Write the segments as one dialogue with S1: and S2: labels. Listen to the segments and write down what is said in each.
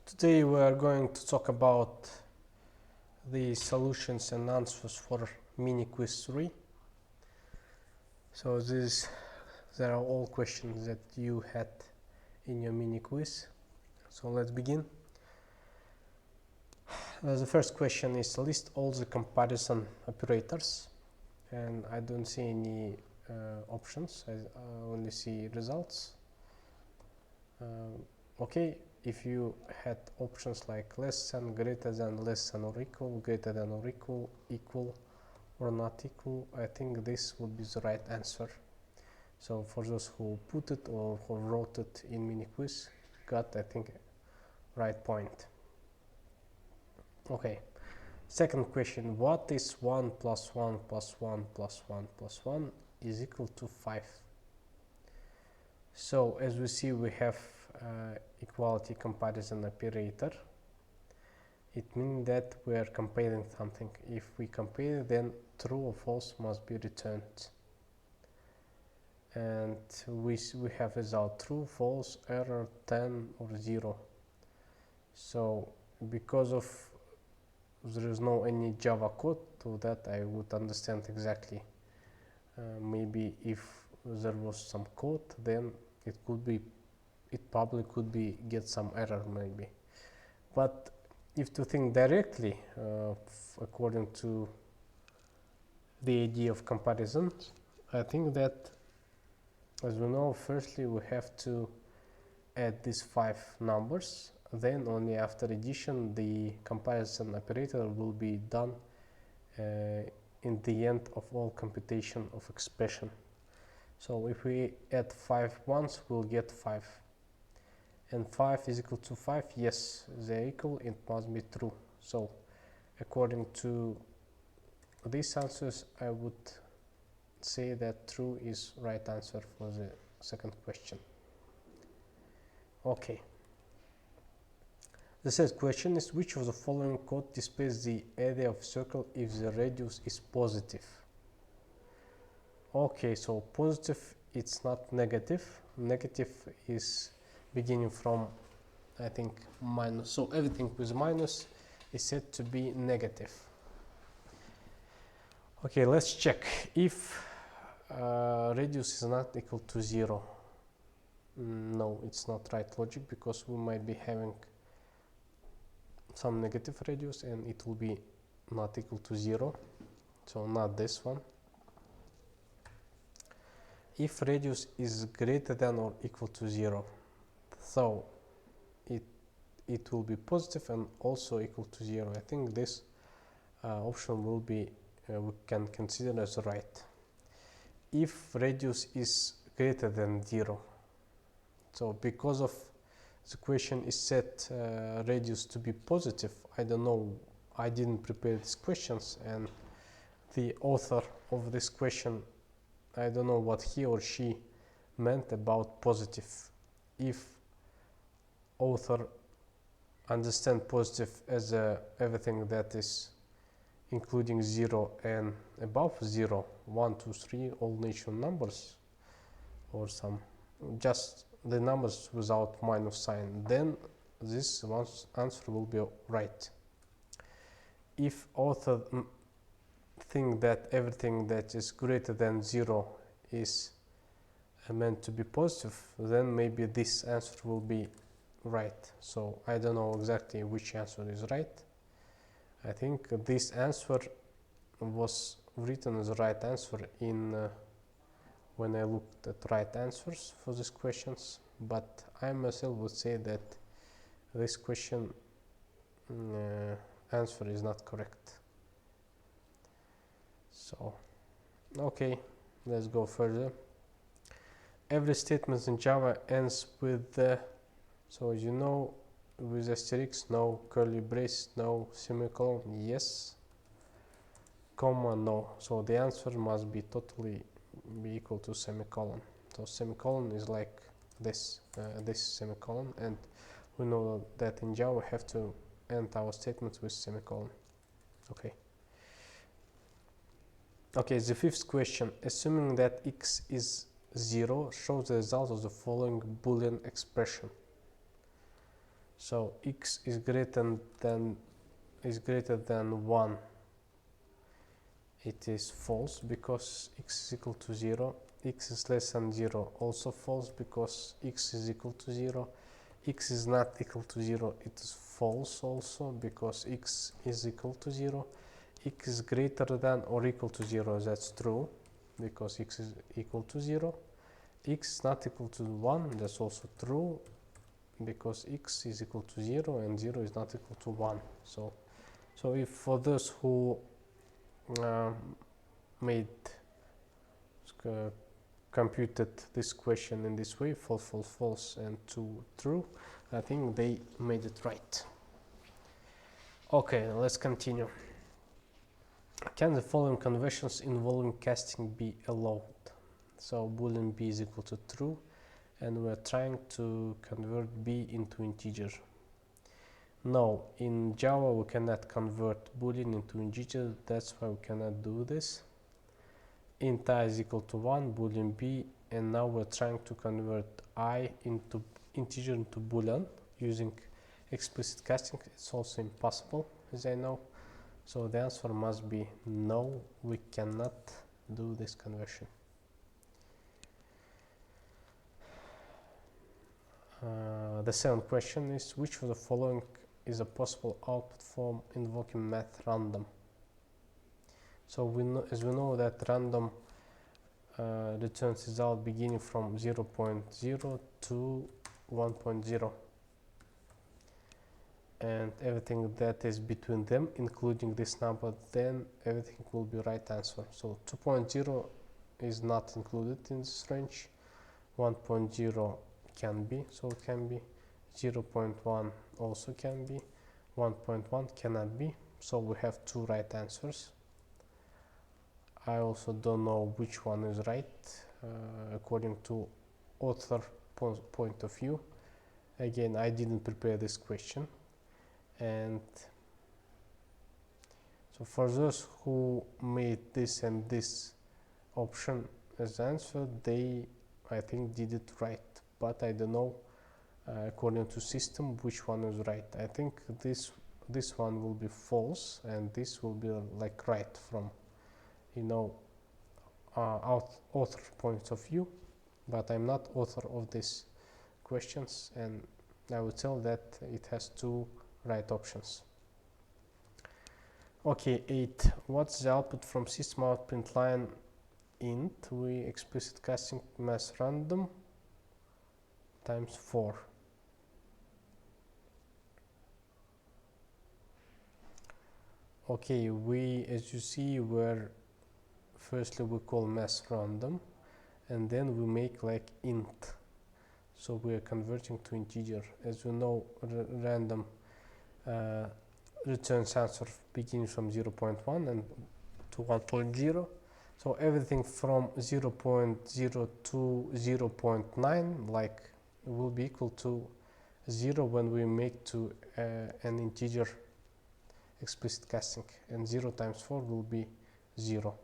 S1: Today we are going to talk about the solutions and answers for Miniquiz 3. So there are all questions that you had in your Miniquiz. So let's begin. The first question is list all the comparison operators, and I don't see any options. I only see results. Okay, if you had options like less than, greater than, less than or equal, greater than or equal, equal or not equal, I think this would be the right answer. So for those who put it or who wrote it in Miniquiz, got, I think, right point. Okay, second question, what is 1 plus 1 plus 1 plus 1 plus 1 is equal to 5? So as we see, we have equality comparison operator. It means that we are comparing something. If we compare, then true or false must be returned. And we have result true, false, error, 10 or 0. So because of there is no any Java code to that, I would understand exactly. Maybe if there was some code, then it probably could be get some error maybe. But if to think directly according to the idea of comparison, I think that, as we know, firstly we have to add these 5 numbers, then only after addition the comparison operator will be done in the end of all computation of expression. So if we add 5 once, we'll get 5. And 5 is equal to 5, yes, they're equal, it must be true. So according to these answers, I would say that true is right answer for the second question. Okay. The third question is, which of the following code displays the area of circle if the radius is positive? Okay, so positive, it's not negative. Negative is beginning from, I think, minus. So everything with minus is said to be negative. Okay, let's check. If radius is not equal to 0, no, it's not right logic, because we might be having some negative radius and it will be not equal to 0. So not this one. If radius is greater than or equal to 0, so it will be positive and also equal to 0. I think this option will be we can consider as right. If radius is greater than 0, so because of the question is set radius to be positive, I don't know, I didn't prepare these questions, and the author of this question, I don't know what he or she meant about positive. If author understand positive as everything that is including 0 and above 0, 1, 2, 3, all natural numbers, or some just the numbers without minus sign, then this answer will be right. If author think that everything that is greater than 0 is meant to be positive, then maybe this answer will be right. So I don't know exactly which answer is right. I think this answer was written as the right answer in when I looked at right answers for these questions, but I myself would say that this question answer is not correct. So okay, let's go further. Every statement in Java ends with the, so as you know, with asterisk, no, curly brace, no, semicolon, yes, comma, no. So the answer must be totally be equal to semicolon. So semicolon is like this, this semicolon, and we know that in Java we have to end our statements with semicolon. Okay. Okay, the fifth question, assuming that x is 0, show the result of the following Boolean expression. So x is greater than 1, it is false because x is equal to 0. X is less than 0, also false because x is equal to 0. X is not equal to 0, it is false also because x is equal to 0. X is greater than or equal to 0, that's true because x is equal to 0. X is not equal to 1, that's also true because x is equal to 0 and 0 is not equal to 1. So if for those who computed this question in this way, false, false, false, and true, I think they made it right. Okay, let's continue. Can the following conversions involving casting be allowed? So Boolean b is equal to true, and we're trying to convert b into integer. No, in Java we cannot convert Boolean into integer, that's why we cannot do this. Int I is equal to 1, Boolean b, and now we're trying to convert I into integer into Boolean using explicit casting. It's also impossible, as I know. So the answer must be no, we cannot do this conversion. The second question is, which of the following is a possible output form invoking math random? So as we know that random returns result beginning from 0.0 to 1.0, and everything that is between them, including this number, then everything will be right answer. So 2.0 is not included in this range. 1.0 can be, so it can be. 0.1 also can be. 1.1 cannot be. So we have two right answers. I also don't know which one is right according to author point of view. Again, I didn't prepare this question, and so for those who made this and this option as answer, they, I think, did it right, but I don't know according to system which one is right. I think this one will be false and this will be like right from, you know, author point of view, but I'm not author of these questions, and I will tell that it has two right options. Okay, 8. What's the output from system out print line int we explicit casting mass random times 4? Okay, we, as you see, where firstly we call mass random and then we make like int, so we are converting to integer. As you know, random returns answer beginning from 0.1 and to 1.0, so everything from 0.0 to 0.9 like will be equal to 0 when we make to an integer explicit casting, and 0 times 4 will be 0.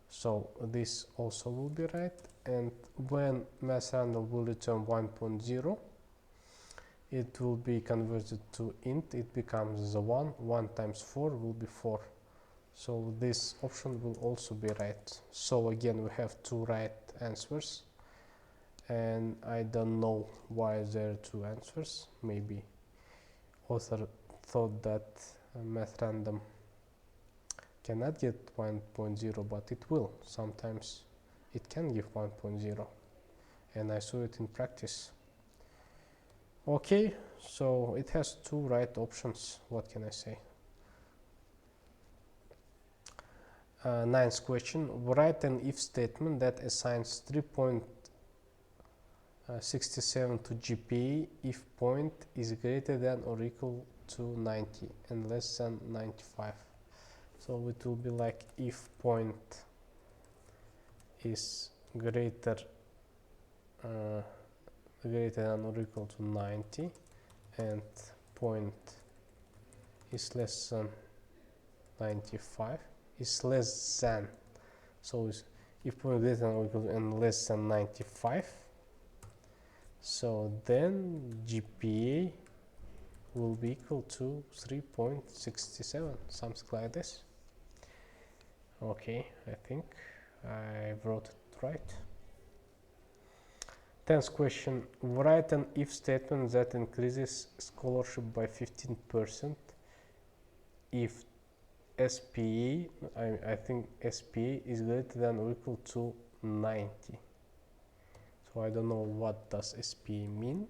S1: So this also will be right, and when mass random will return 1.0, it will be converted to int, it becomes the 1. 1 times 4 will be 4. So this option will also be right. So again, we have two right answers, and I don't know why there are two answers. Maybe author thought that math random cannot get 1.0, but it will. Sometimes it can give 1.0, and I saw it in practice. Okay, so it has two right options. What can I say? Ninth question. Write an if statement that assigns 3.67 to GPA if point is greater than or equal to 90 and less than 95. So it will be like if point is greater than or equal to 90 and point is less than 95 is less than, so if point greater than or equal to and less than 95, so then GPA will be equal to 3.67, something like this. Okay, I think I wrote it right. 10th question, write an if statement that increases scholarship by 15% if SPA, I think SPA is greater than or equal to 90. So I don't know what does SPA mean,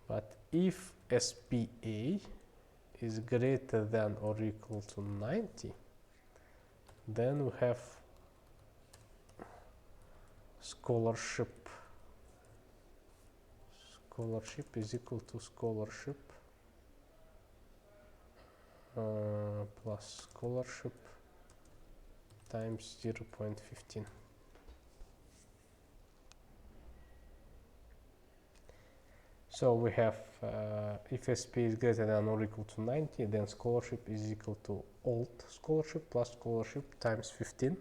S1: but if SPA is greater than or equal to 90, then we have scholarship is equal to scholarship plus scholarship times 0.15. So we have if SP is greater than or equal to 90, then scholarship is equal to old scholarship plus scholarship times 15%.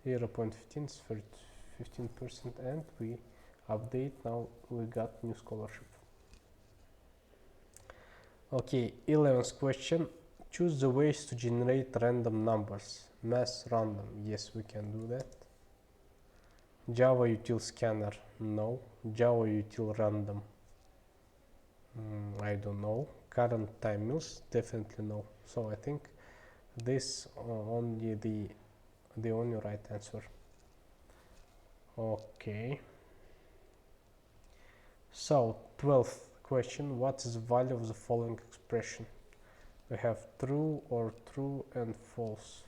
S1: 0.15 is 15%, and we update. Now we got new scholarship. Okay, 11th question. Choose the ways to generate random numbers. Mass random. Yes, we can do that. Java util scanner. No. Java util random. I don't know. Current time mills. Definitely no. So I think this only the only right answer. Okay. So 12th question, what is the value of the following expression? We have true or true and false.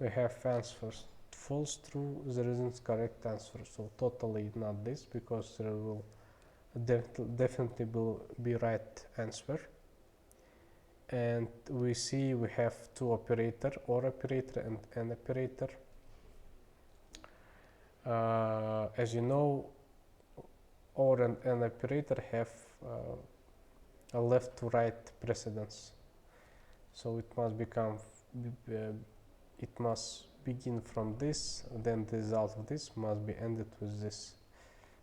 S1: We have answers. False, true, there isn't correct answer, so totally not this, because there will definitely be right answer. And we see we have two operator, or operator and an operator. As you know, or and an operator have a left to right precedence, so it must become it must begin from this, then the result of this must be ended with this.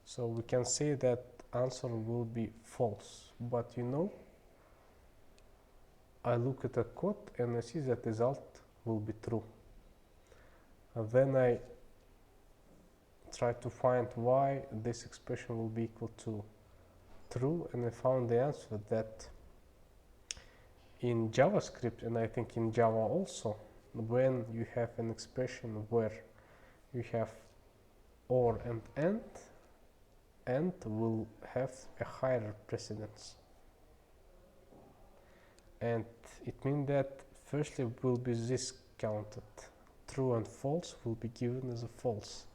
S1: So we can say that answer will be false, but you know, I look at the code and I see that result will be true. And then I try to find why this expression will be equal to true, and I found the answer that in JavaScript, and I think in Java also, when you have an expression where you have or and will have a higher precedence, and it means that firstly will be this counted, true and false will be given as a false,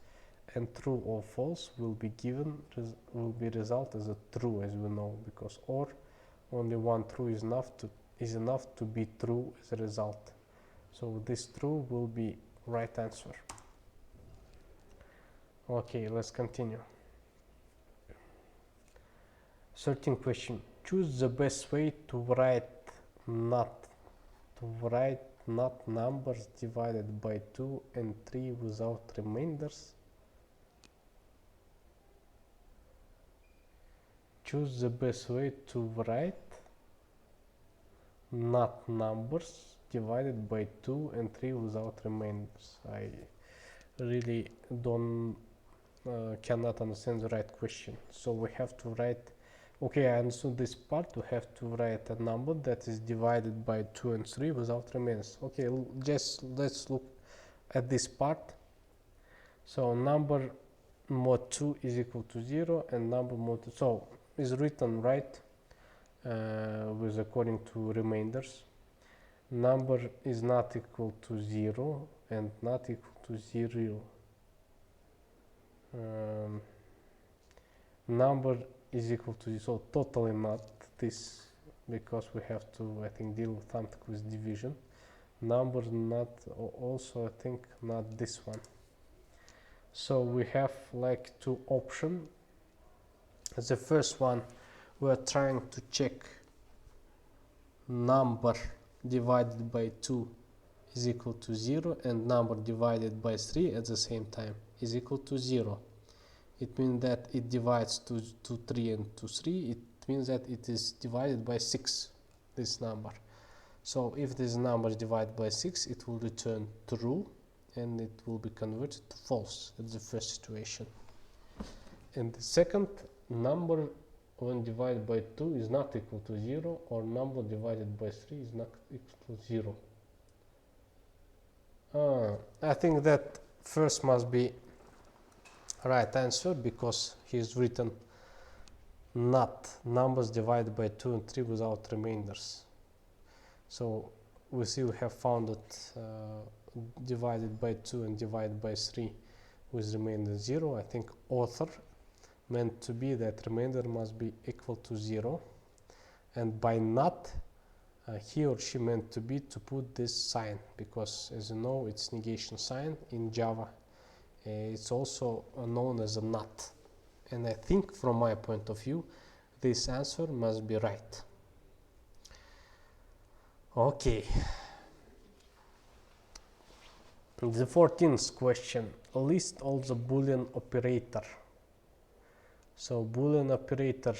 S1: and true or false will be given result as a true, as we know, because or only one true is enough to be true as a result. So this true will be right answer. Okay, let's continue. 13th question. Choose the best way to write not numbers divided by 2 and 3 without remainders. Choose the best way to write not numbers divided by 2 and 3 without remainders. I really cannot understand the right question. So we have to write, okay, I understood this part. We have to write a number that is divided by 2 and 3 without remainders. Okay, just let's look at this part. So number mod 2 is equal to 0, and number mod 2, so is written right with according to remainders. Number is not equal to 0 and not equal to 0. Number is equal to 0, so totally not this, because we have to, I think, deal something with division. Number not, also I think not this one. So we have like two options. The first one, we are trying to check number divided by 2 is equal to 0 and number divided by 3 at the same time is equal to 0. It means that it divides to 3 and to 3, it it means that it is divided by 6, this number. So if this number is divided by 6, it will return true and it will be converted to false. That's the first situation. And the second, number when divided by 2 is not equal to 0, or number divided by 3 is not equal to 0. I think that first must be right answer, because he's written not numbers divided by 2 and 3 without remainders. So we see we have found it divided by 2 and divided by 3 with remainder 0. I think author meant to be that remainder must be equal to 0, and by not he or she meant to be to put this sign, because as you know it's negation sign in Java. It's also known as a not, and I think from my point of view this answer must be right. Okay, the 14th question, list all the Boolean operator. So Boolean operator,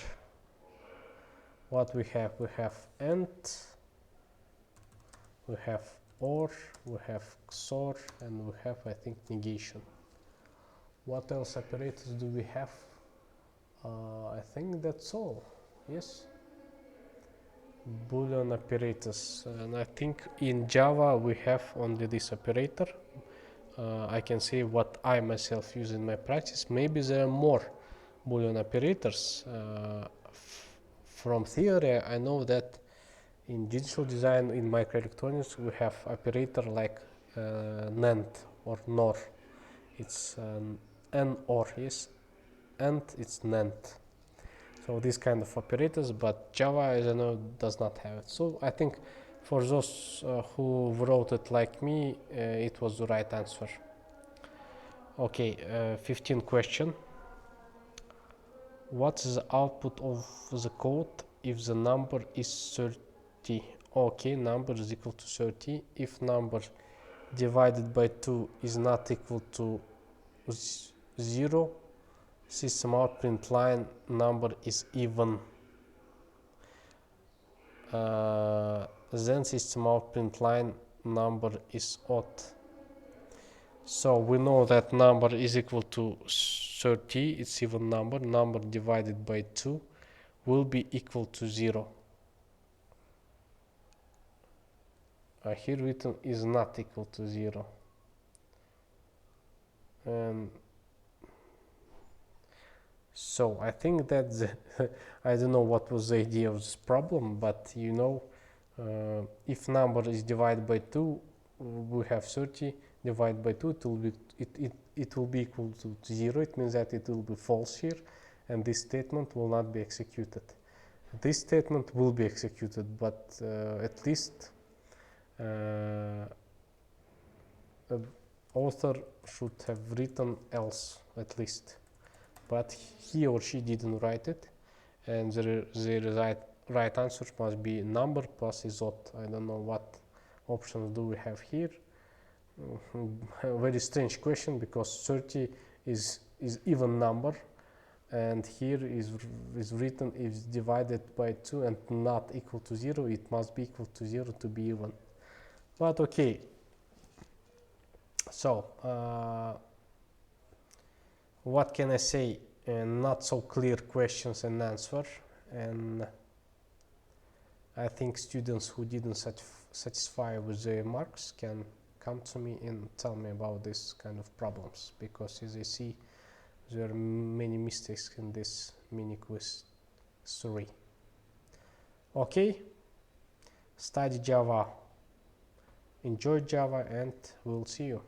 S1: what we have AND, we have OR, we have XOR, and we have, I think, negation. What else operators do we have? I think that's all. Yes, Boolean operators, and I think in Java we have only this operator. I can say what I myself use in my practice. Maybe there are more Boolean operators. From theory, I know that in digital design, in microelectronics, we have operator like NAND or NOR. It's NOR, yes, and it's NAND. So these kind of operators, but Java, as I know, does not have it. So I think for those who wrote it like me, it was the right answer. Okay, 15th question. What is the output of the code if the number is 30? Okay, number is equal to 30. If number divided by 2 is not equal to 0, system out print line number is even. Then system out print line number is odd. So we know that number is equal to 30, it's even number. Number divided by 2 will be equal to 0. Here written is not equal to 0. So I think that I don't know what was the idea of this problem, but you know, if number is divided by 2, we have 30 divided by 2, it will be equal to 0. It means that it will be false here, and this statement will not be executed. This statement will be executed, but at least author should have written else, at least. But he or she didn't write it, and the right answer must be number plus is odd. I don't know what options do we have here. A very strange question, because 30 is even number, and here is written is divided by 2 and not equal to 0. It must be equal to 0 to be even. But okay, so what can I say? Not so clear questions and answer, and I think students who didn't satisfy with their marks can come to me and tell me about this kind of problems, because as I see there are many mistakes in this Miniquiz 3. Okay, study Java, enjoy Java, and we'll see you.